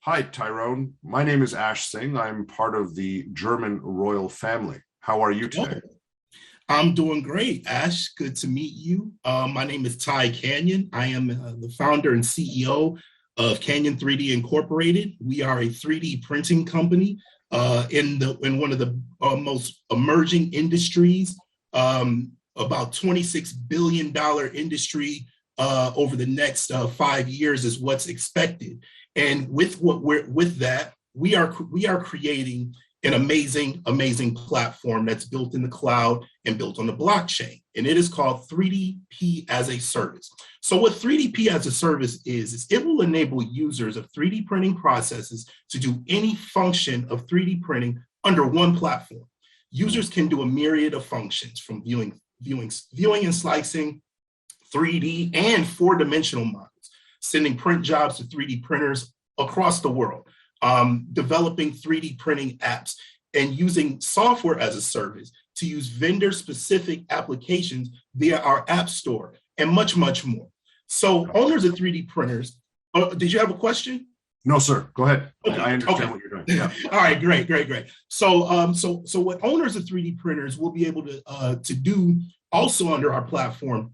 Hi, Tyrone. My name is 𝙒𝙨𝙚𝙚𝙯. I'm part of the German royal family. How are you today? I'm doing great, Ash. Good to meet you. My name is Ty Canion. I am the founder and CEO of Canion3D Incorporated. We are a 3D printing company in one of the most emerging industries, about $26 billion industry over the next 5 years is what's expected. And with that, we are creating an amazing platform that's built in the cloud and built on the blockchain. And it is called 3DP as a service. So what 3DP as a service is it will enable users of 3D printing processes to do any function of 3D printing under one platform. Users can do a myriad of functions from viewing and slicing, 3D and 4-dimensional models, sending print jobs to 3D printers across the world, developing 3D printing apps, and using software as a service to use vendor-specific applications via our app store, and much more. So owners of 3D printers, did you have a question? No, sir. Go ahead. Okay. I understand what you're doing. Yeah. All right, great. So, so what owners of 3D printers will be able to do also under our platform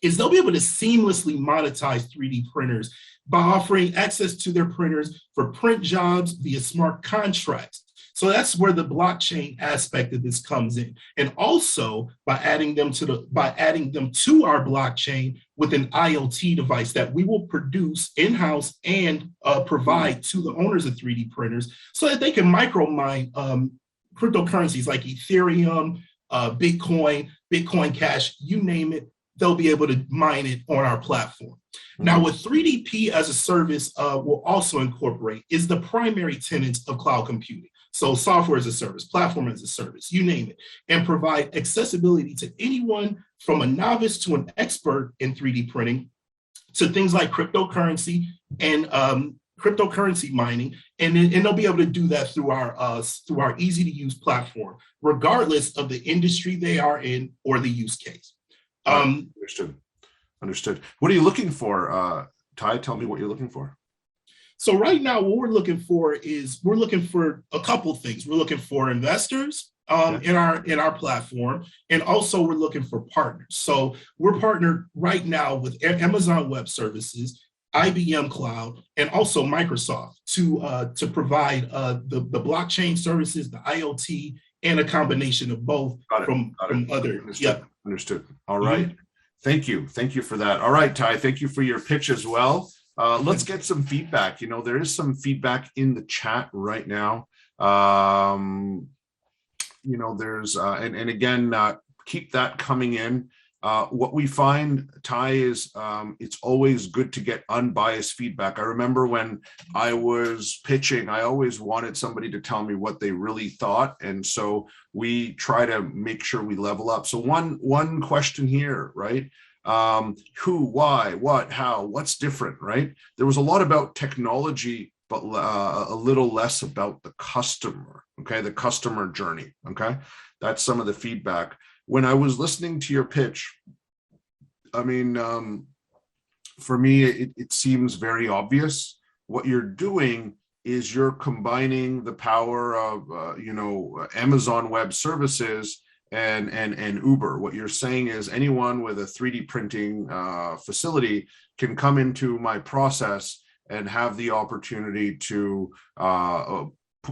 is they'll be able to seamlessly monetize 3D printers by offering access to their printers for print jobs via smart contracts. So that's where the blockchain aspect of this comes in. And also by adding them to our blockchain with an IoT device that we will produce in-house and provide to the owners of 3D printers so that they can micro-mine cryptocurrencies like Ethereum, Bitcoin Cash, you name it. They'll be able to mine it on our platform. Now, what 3DP as a service will also incorporate is the primary tenets of cloud computing. So software as a service, platform as a service, you name it, and provide accessibility to anyone from a novice to an expert in 3D printing to things like cryptocurrency and cryptocurrency mining. And they'll be able to do that through our easy to use platform, regardless of the industry they are in or the use case. Understood. What are you looking for, Ty? Tell me what you're looking for. So right now, what we're looking for is a couple of things. We're looking for investors in our platform, and also we're looking for partners. So we're partnered right now with Amazon Web Services, IBM Cloud, and also Microsoft to provide the blockchain services, the IoT, and a combination of both from other. Understood. All right. Thank you for that. All right, Ty, thank you for your pitch as well. Let's get some feedback. You know, there is some feedback in the chat right now. You know, there's, and again, keep that coming in. What we find, Ty, is it's always good to get unbiased feedback. I remember when I was pitching, I always wanted somebody to tell me what they really thought. And so we try to make sure we level up. So one question here, right? Who, why, what, how, what's different, right? There was a lot about technology, but a little less about the customer, okay? The customer journey, okay? That's some of the feedback. When I was listening to your pitch, I mean, for me, it seems very obvious. What you're doing is you're combining the power of, you know, Amazon Web Services and Uber. What you're saying is anyone with a 3D printing facility can come into my process and have the opportunity to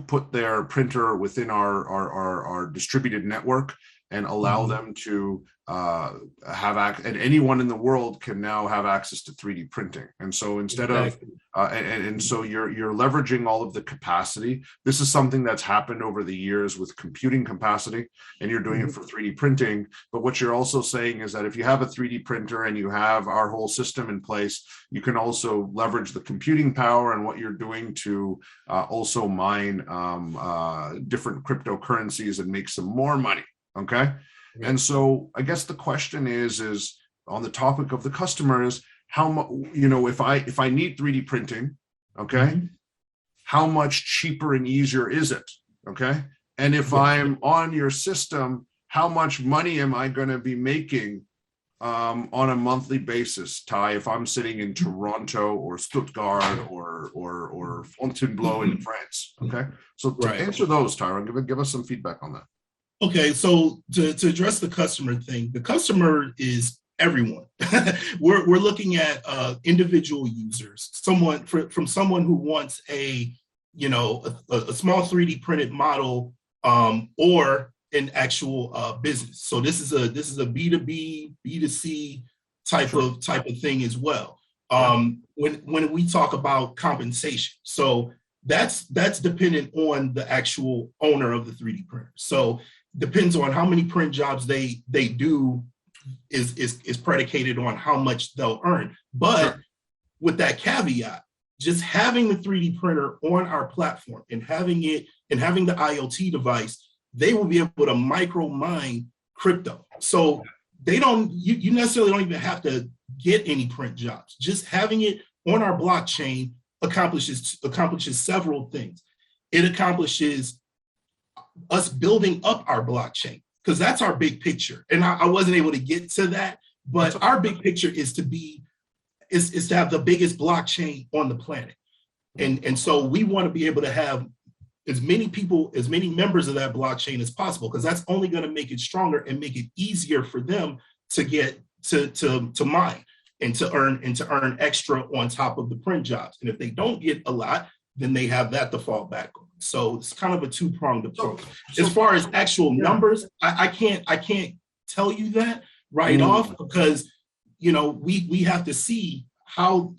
put their printer within our distributed network and allow them to and anyone in the world can now have access to 3D printing. And so instead of, and so you're leveraging all of the capacity. This is something that's happened over the years with computing capacity, and you're doing it for 3D printing. But what you're also saying is that if you have a 3D printer and you have our whole system in place, you can also leverage the computing power and what you're doing to also mine different cryptocurrencies and make some more money. Okay. And so I guess the question is on the topic of the customers, how much, you know, if I need 3D printing, okay, how much cheaper and easier is it? Okay. And if I'm on your system, how much money am I going to be making on a monthly basis, Ty, if I'm sitting in Toronto or Stuttgart or Fontainebleau in France? Okay, so to answer those, Tyrone, give us some feedback on that. Okay, so to address the customer thing, the customer is everyone. we're looking at individual users, from someone who wants a small 3D printed model, or an actual business. So this is a B2B, B2C type of thing as well. When we talk about compensation, so that's dependent on the actual owner of the 3D printer. So depends on how many print jobs they do is predicated on how much they'll earn. But with that caveat, just having the 3D printer on our platform and having the IoT device, they will be able to micro mine crypto. So you necessarily don't even have to get any print jobs. Just having it on our blockchain accomplishes several things. It accomplishes us building up our blockchain, because that's our big picture. And I wasn't able to get to that, but our big picture is to have the biggest blockchain on the planet. And so we want to be able to have as many people, as many members of that blockchain as possible, because that's only going to make it stronger and make it easier for them to get to mine and to earn extra on top of the print jobs. And if they don't get a lot, then they have that to fall back on. So it's kind of a two-pronged approach. As far as actual numbers, I can't tell you that right off, because we have to see how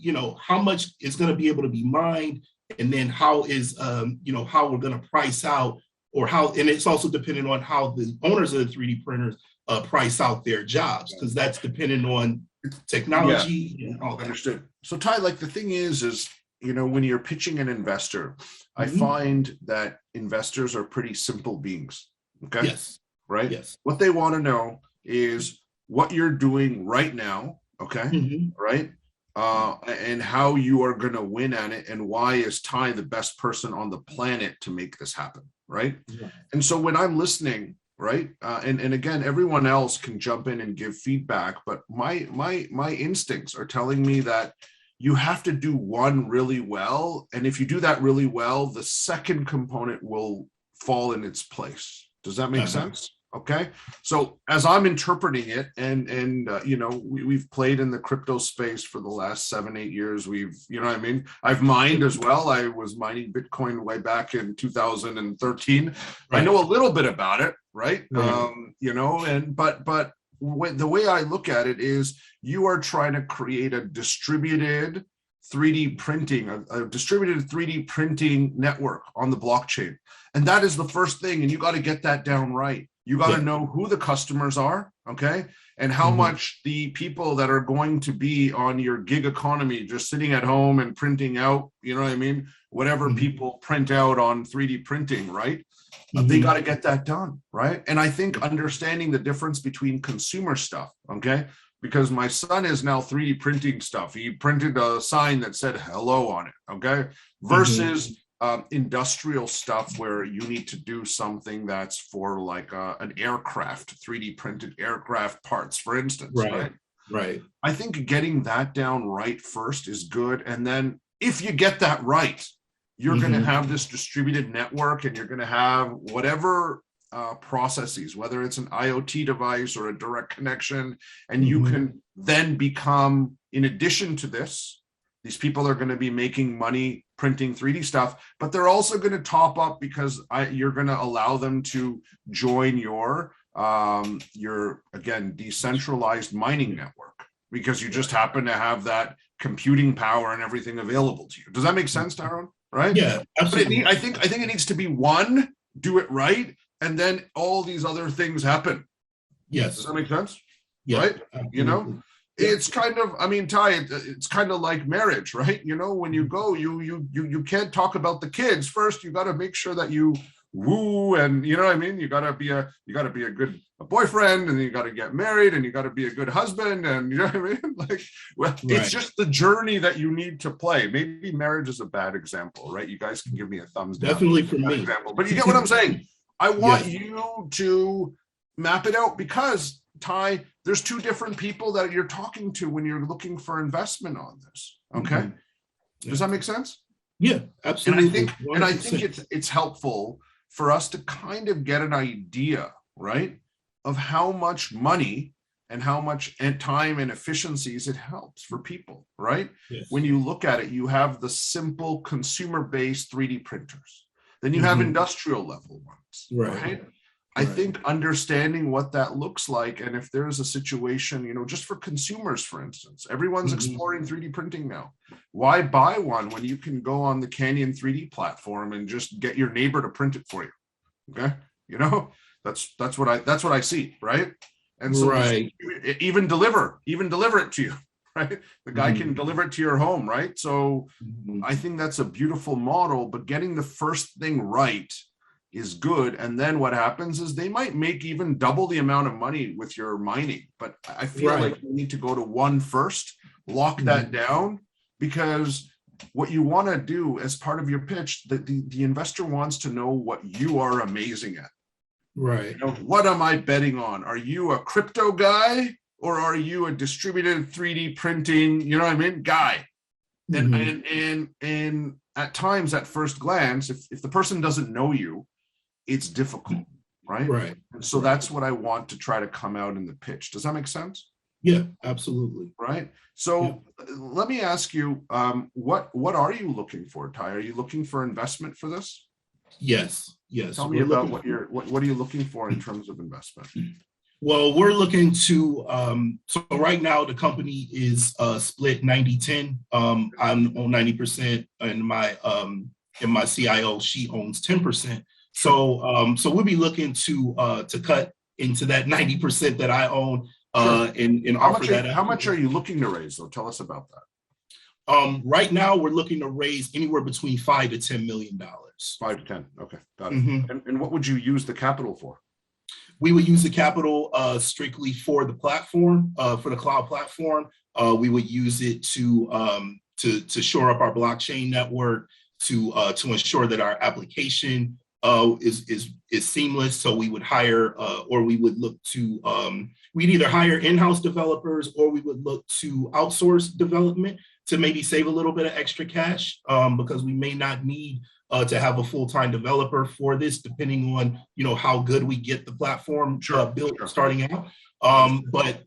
much is going to be able to be mined, and then how we're going to price out, and it's also dependent on how the owners of the 3D printers price out their jobs, because that's dependent on technology and all that. Understood. So Ty, like the thing is when you're pitching an investor, I find that investors are pretty simple beings. Okay. Yes. Right. Yes. What they want to know is what you're doing right now. Okay. Right. And how you are going to win at it, and why is Ty the best person on the planet to make this happen, right? And so when I'm listening, right, and again, everyone else can jump in and give feedback, but my instincts are telling me that you have to do one really well, and if you do that really well, the second component will fall in its place. Does that make sense? Okay, so as I'm interpreting it, and we've played in the crypto space for the last 7-8 years. I've mined as well. I was mining Bitcoin way back in 2013. I know a little bit about it, right? But the way I look at it is, you are trying to create a distributed 3D printing, a distributed 3D printing network on the blockchain, and that is the first thing. And you got to get that down right. You got to know who the customers are, okay? And how much the people that are going to be on your gig economy, just sitting at home and printing out, whatever people print out on 3D printing, right? They got to get that done, right? And I think understanding the difference between consumer stuff, okay? Because my son is now 3D printing stuff. He printed a sign that said hello on it, okay? Versus industrial stuff where you need to do something that's for like an aircraft, 3D printed aircraft parts, for instance, right? I think getting that down right first is good. And then if you get that right, you're going to have this distributed network, and you're going to have whatever processes, whether it's an IoT device or a direct connection, and you can then become, in addition to this, these people are going to be making money printing 3D stuff, but they're also going to top up, because you're going to allow them to join your again, decentralized mining network, because you just happen to have that computing power and everything available to you. Does that make sense, Tyrone? Right? Yeah, absolutely. But I think it needs to be one, do it right, and then all these other things happen. Yes. Does that make sense? Yeah, right? Absolutely. It's kind of, Ty, it's kind of like marriage, right? When you go, you can't talk about the kids first. You got to make sure that you woo, and you got to be a good boyfriend, and you got to get married, and you got to be a good husband, and it's just the journey that you need to play. Maybe marriage is a bad example, right? You guys can give me a thumbs down. Definitely for me. Example. But you get what I'm saying. I want you to map it out, because Ty, there's two different people that you're talking to when you're looking for investment on this. Okay. Does that make sense? Yeah, absolutely. And I think it's helpful for us to kind of get an idea, right, of how much money and how much time and efficiencies it helps for people, right? Yes. When you look at it, you have the simple consumer-based 3D printers. Then you have industrial level ones, right? I think understanding what that looks like, and if there's a situation, you know, just for consumers, for instance, everyone's exploring 3D printing now. Why buy one when you can go on the Canion3D platform and just get your neighbor to print it for you? Okay, you know, that's what I see, right? And so even deliver it to you, right? The guy can deliver it to your home, right? So I think that's a beautiful model, but getting the first thing right is good. And then what happens is they might make even double the amount of money with your mining. But I feel like you need to go to one first, lock that down, because what you want to do as part of your pitch, the investor wants to know what you are amazing at. Right. You know, what am I betting on? Are you a crypto guy, or are you a distributed 3D printing, you know what I mean, guy? And at times, at first glance, if the person doesn't know you, it's difficult, right? Right. And so that's what I want to try to come out in the pitch. Does that make sense? Yeah, absolutely. Right. So let me ask you, what are you looking for, Ty? Are you looking for investment for this? Yes. Tell me about what are you looking for in terms of investment? Well, we're looking to, so right now the company is split 90-10. I'm on 90%, and my CIO, she owns 10%. So we'll be looking to cut into that 90% that I own, and offer that. How much are you looking to raise, though? Tell us about that. Right now, we're looking to raise anywhere between $5 to $10 million. 5 to 10. Okay, got it. And what would you use the capital for? We would use the capital strictly for the platform, for the cloud platform. We would use it to shore up our blockchain network, to ensure that our application is seamless. So we would hire, or we would look to, we'd either hire in-house developers, or we would look to outsource development to maybe save a little bit of extra cash, because we may not need to have a full-time developer for this, depending on, you know, how good we get the platform built starting out. But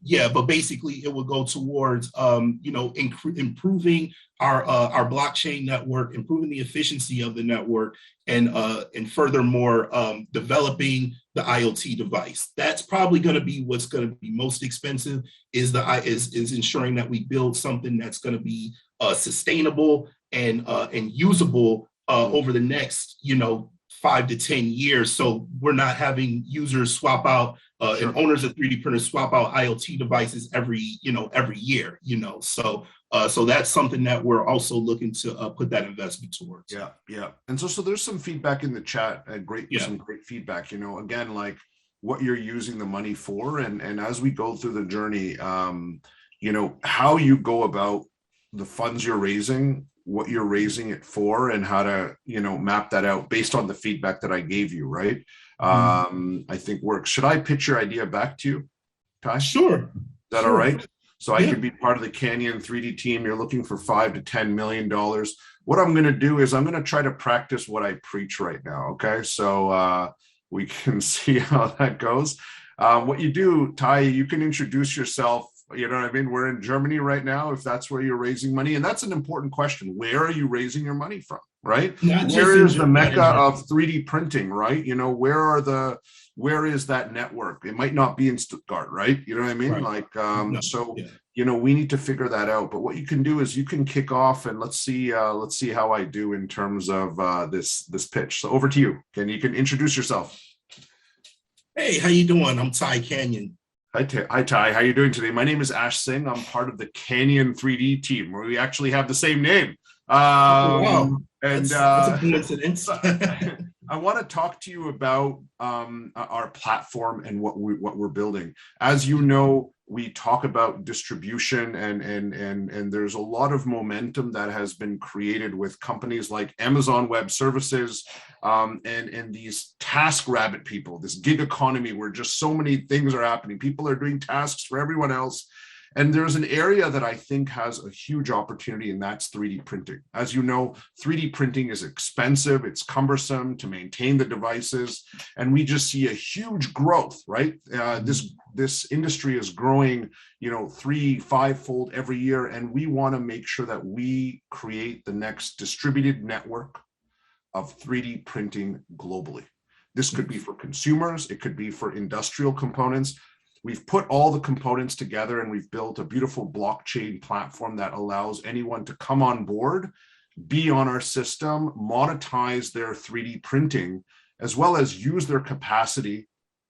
basically it will go towards, you know, improving our blockchain network, improving the efficiency of the network, and furthermore, developing the IoT device. That's probably going to be what's going to be most expensive, is ensuring that we build something that's going to be sustainable and usable over the next, you know, 5 to 10 years. So we're not having users swap out and owners of 3D printers swap out IoT devices every year, you know. So that's something that we're also looking to put that investment towards. Yeah. And so there's some feedback in the chat, some great feedback, you know, again, like what you're using the money for. And as we go through the journey, you know, how you go about the funds you're raising, what you're raising it for, and how to, you know, map that out based on the feedback that I gave you, right? I think works. Should I pitch your idea back to you, Ty? Sure. Is that all right? So I can be part of the Canion3D team. You're looking for $5 to $10 million. What I'm going to do is I'm going to try to practice what I preach right now. Okay. So we can see how that goes. What you do, Ty, you can introduce yourself. You know what I mean? We're in Germany right now, if that's where you're raising money. And that's an important question. Where are you raising your money from, right? Where is the mecca of 3D printing, right? You know, where is that network? It might not be in Stuttgart, right? You know what I mean? Like, you know, we need to figure that out. But what you can do is you can kick off, and let's see how I do in terms of this pitch. So over to you. You can introduce yourself. Hey, how you doing? I'm Ty Canion. Hi, Ty. How are you doing today? My name is 𝘾𝙤𝙤𝙚𝙣. I'm part of the Canion3D team, where we actually have the same name. Wow. And that's a coincidence. I want to talk to you about our platform and what we're building. As you know, we talk about distribution, and there's a lot of momentum that has been created with companies like Amazon Web Services, and these TaskRabbit people, this gig economy where just so many things are happening. People are doing tasks for everyone else. And there's an area that I think has a huge opportunity, and that's 3D printing. As you know, 3D printing is expensive, it's cumbersome to maintain the devices, and we just see a huge growth, right? This industry is growing, 3-5-fold every year, and we want to make sure that we create the next distributed network of 3D printing globally. This could be for consumers, it could be for industrial components. We've put all the components together, and we've built a beautiful blockchain platform that allows anyone to come on board, be on our system, monetize their 3D printing, as well as use their capacity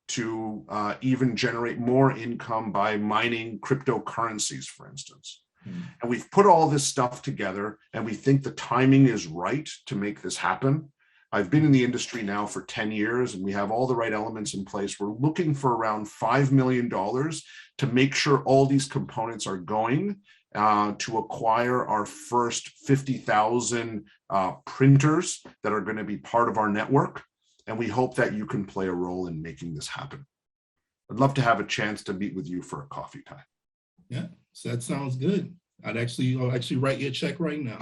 to even generate more income by mining cryptocurrencies, for instance. And we've put all this stuff together, and we think the timing is right to make this happen. I've been in the industry now for 10 years, and we have all the right elements in place. We're looking for around $5 million to make sure all these components are going to acquire our first 50,000 printers that are going to be part of our network. And we hope that you can play a role in making this happen. I'd love to have a chance to meet with you for a coffee time. Yeah, so that sounds good. I'll actually write you a check right now.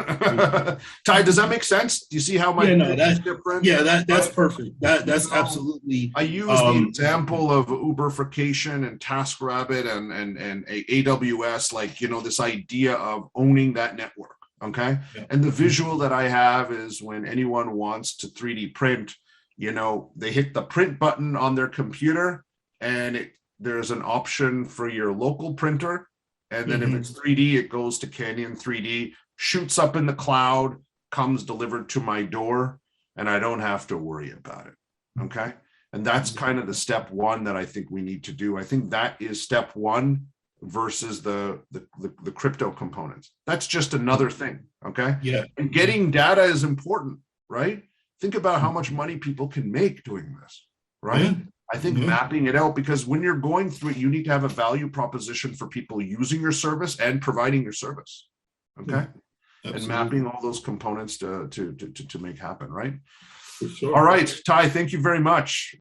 Ty, does that make sense? Do you see how my that's different? Yeah, that's perfect. That's absolutely. I use the example of Uberfication and TaskRabbit and AWS, like this idea of owning that network. Okay, and the visual that I have is when anyone wants to 3D print, they hit the print button on their computer, and there's an option for your local printer. And then if it's 3D, it goes to Canion3D, shoots up in the cloud, comes delivered to my door, and I don't have to worry about it. Okay. And that's kind of the step one that I think we need to do. I think that is step one versus the crypto components. That's just another thing. Okay. Yeah. And getting data is important, right? Think about how much money people can make doing this, right? Yeah. I think mapping it out, because when you're going through it, you need to have a value proposition for people using your service and providing your service. Okay. And mapping all those components to make happen, right? For sure. All right, Ty, thank you very much.